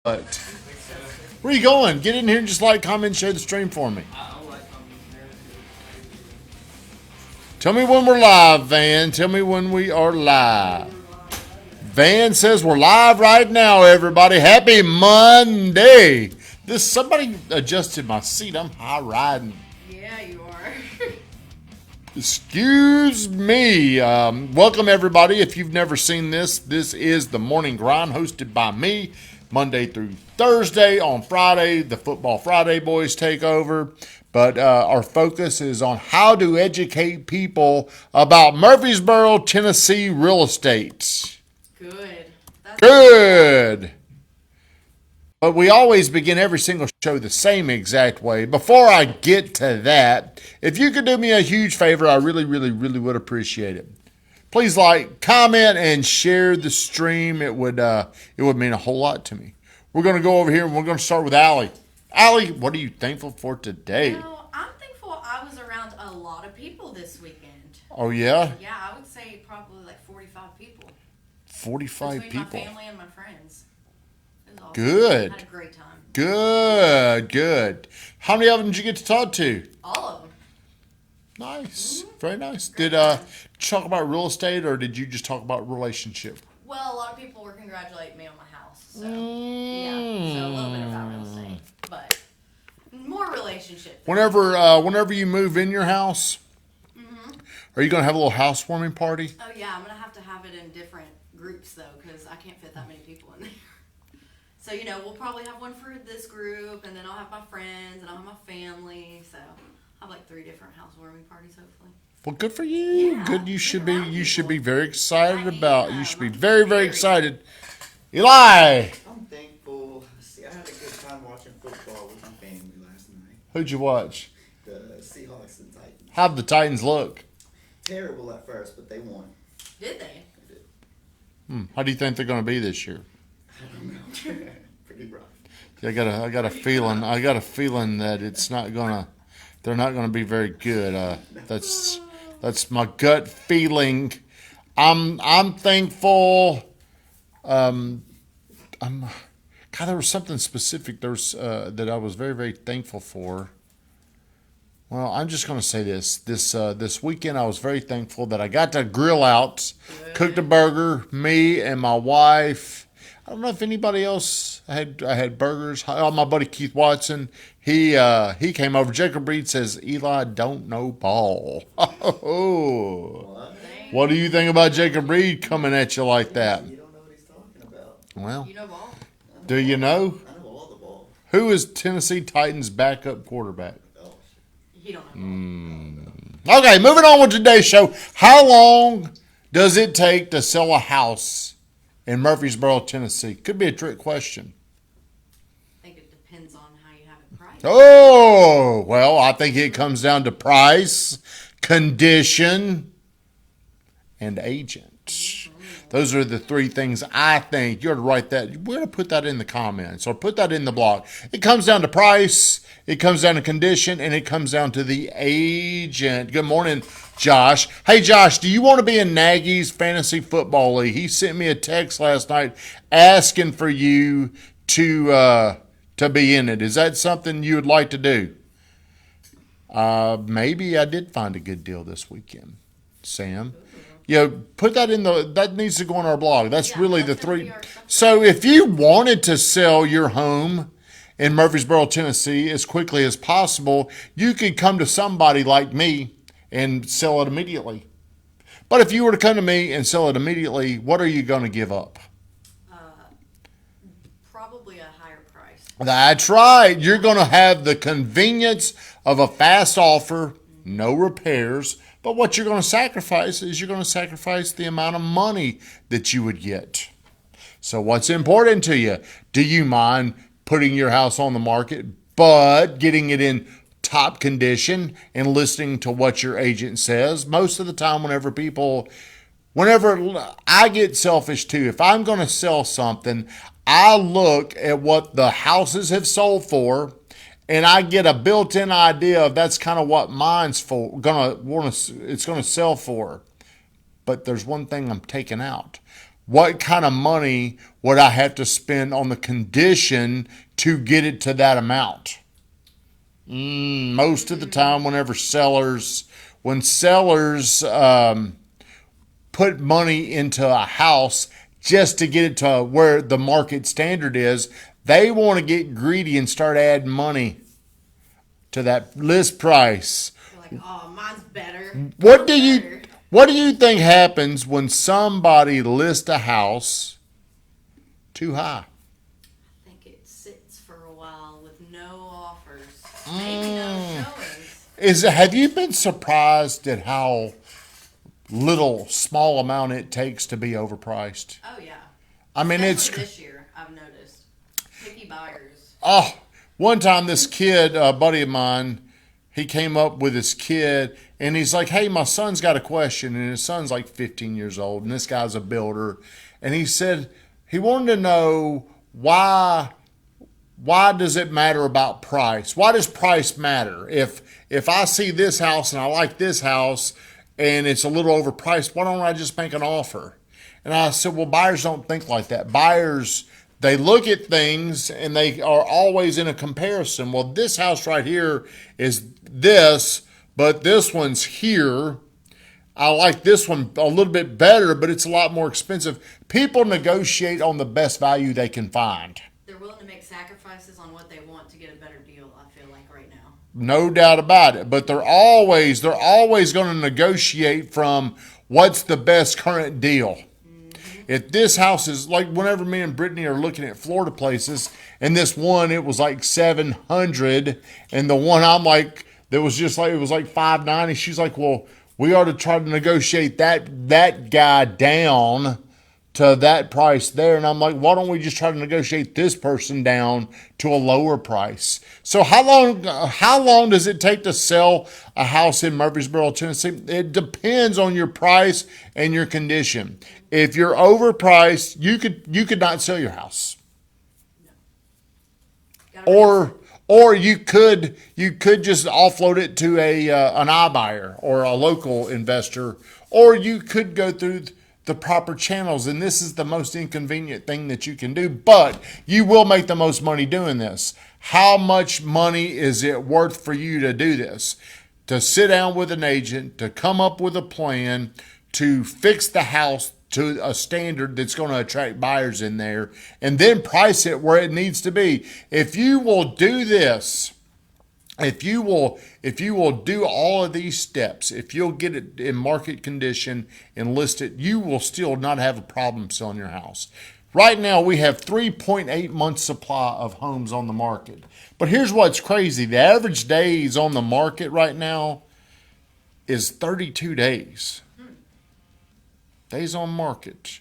But where are you going? Get in here and just like, comment, share the stream for me. Tell me when we're live, Van. Tell me when we are live. Van says we're live right now, everybody. Happy Monday. Somebody adjusted my seat. I'm high riding. Yeah, you are. Excuse me. Welcome, everybody. If you've never seen this is the Morning Grind hosted by me, Monday through Thursday. On Friday, the Football Friday boys take over. But our focus is on how to educate people about Murfreesboro, Tennessee real estate. Good. Good. But we always begin every single show the same exact way. Before I get to that, if you could do me a huge favor, I really, really, really would appreciate it. Please like, comment, and share the stream. It would mean a whole lot to me. We're going to go over here and we're going to start with Allie. Allie, what are you thankful for today? Well, I'm thankful I was around a lot of people this weekend. Oh, yeah? Yeah, I would say probably like 45 people. 45 Between people. my family and my friends. It was awesome. Good. I had a great time. Good. How many of them did you get to talk to? All of them. Nice. Very nice. Did you talk about real estate or did you just talk about relationship? Well, a lot of people were congratulating me on my house. So, yeah. So a little bit about real estate. But more relationship. Whenever you move in your house, are you going to have a little housewarming party? Oh, yeah. I'm going to have it in different groups, though, because I can't fit that many people in there. So, we'll probably have one for this group, and then I'll have my friends, and I'll have my family. So, I'll have like 3 different housewarming parties, hopefully. Well, good for you. Yeah, Good. You should be very I excited about. You should be am. very, very excited. Eli, I'm thankful. See, I had a good time watching football with my family last night. who'd you watch? The Seahawks and Titans. How'd the Titans look? Terrible at first, but they won. Did they? They did. How do you think they're going to be this year? I don't know. Pretty rough. I got a feeling. I got a feeling that it's not gonna. They're not gonna be very good. That's my gut feeling. I'm thankful. God, there was something specific. There's that I was very, very thankful for. Well, I'm just gonna say this. This weekend, I was very thankful that I got to grill out, cooked a burger. Me and my wife. I don't know if anybody else had burgers. Oh, my buddy Keith Watson, he came over. Jacob Reed says Eli don't know ball. What do you think about Jacob Reed coming at you like that? You don't know what he's talking about. Well, You know ball? do you know I know all the ball. who is Tennessee Titans backup quarterback? Oh, You don't know ball. Okay, moving on with today's show. How long does it take to sell a house in Murfreesboro, Tennessee? Could be a trick question. I think it depends on how you have it priced. Oh, well, I think it comes down to price, condition, and agent. Those are the 3 things I think. You're to write that. We're going to put that in the comments or put that in the blog. It comes down to price, it comes down to condition, and it comes down to the agent. Good morning, Josh. Hey, Josh, do you want to be in Nagy's Fantasy Football League? He sent me a text last night asking for you to be in it. Is that something you would like to do? Maybe I did find a good deal this weekend, Sam. Yeah, put that that needs to go on our blog. That's really the 3. So if you wanted to sell your home in Murfreesboro, Tennessee as quickly as possible, you could come to somebody like me and sell it immediately. But if you were to come to me and sell it immediately, what are you going to give up? Probably a higher price. That's right. You're going to have the convenience of a fast offer, no repairs. But what you're going to sacrifice is you're going to sacrifice the amount of money that you would get. So what's important to you? Do you mind putting your house on the market, but getting it in top condition and listening to what your agent says? Most of the time, whenever I get selfish too, if I'm going to sell something, I look at what the houses have sold for, and I get a built-in idea of that's kind of what mine's it's going to sell for. But there's one thing I'm taking out. what kind of money would I have to spend on the condition to get it to that amount? Most of the time, when sellers put money into a house just to get it to where the market standard is, they want to get greedy and start adding money to that list price. You're like, oh, mine's better. What do you think happens when somebody lists a house too high? I think it sits for a while with no offers, maybe no showings. Have you been surprised at how small amount it takes to be overpriced? Oh yeah. I mean, Especially this year, I've noticed. Picky buyers. Oh, one time this kid, a buddy of mine, he came up with his kid and he's like, hey, my son's got a question. And his son's like 15 years old and this guy's a builder. And he said he wanted to know why does it matter about price? Why does price matter? If I see this house and I like this house and it's a little overpriced, why don't I just make an offer? And I said, well, buyers don't think like that. Buyers, they look at things and they are always in a comparison. Well, this house right here is this, but this one's here. I like this one a little bit better, but it's a lot more expensive. People negotiate on the best value they can find. They're willing to make sacrifices on what they want to get a better deal, I feel like, right now. No doubt about it. But they're always going to negotiate from what's the best current deal. If this house is like, whenever me and Brittany are looking at Florida places, and this one, it was like 700, and the one I'm like, that was just like, it was like 590. She's like, well, we ought to try to negotiate that guy down to that price there. And I'm like, why don't we just try to negotiate this person down to a lower price? So how long does it take to sell a house in Murfreesboro, Tennessee? It depends on your price and your condition. If you're overpriced, you could not sell your house. No. Or you could just offload it to an iBuyer or a local investor, or you could go through the proper channels, and this is the most inconvenient thing that you can do, but you will make the most money doing this. How much money is it worth for you to do this? To sit down with an agent, to come up with a plan, to fix the house to a standard that's going to attract buyers in there, and then price it where it needs to be. If you will do this, if you will do all of these steps, if you'll get it in market condition and list it, you will still not have a problem selling your house. Right now, we have 3.8 months supply of homes on the market. But here's what's crazy. The average days on the market right now is 32 days. Days on market,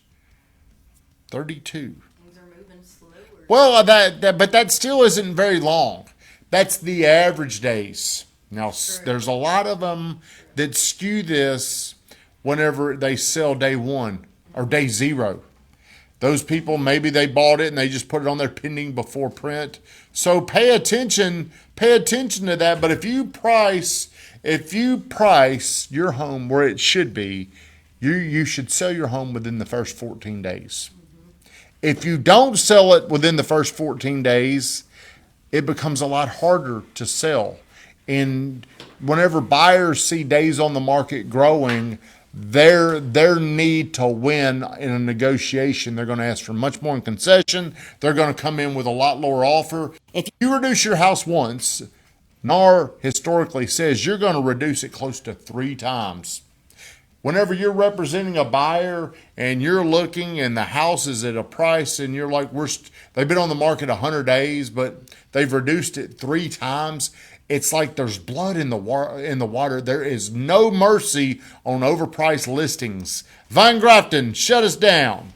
32. Things are moving slower. Well, but that still isn't very long. That's the average days. Now, there's a lot of them that skew this whenever they sell day one or day zero. Those people, maybe they bought it and they just put it on their pending before print. So pay attention to that. But if you price your home where it should be, you should sell your home within the first 14 days. If you don't sell it within the first 14 days, it becomes a lot harder to sell. And whenever buyers see days on the market growing, their need to win in a negotiation, they're going to ask for much more in concession. They're going to come in with a lot lower offer. If you reduce your house once, NAR historically says you're going to reduce it close to 3 times. Whenever you're representing a buyer and you're looking and the house is at a price and you're like, they've been on the market 100 days, but they've reduced it 3 times. It's like there's blood in the water. There is no mercy on overpriced listings. Vine Grafton, shut us down.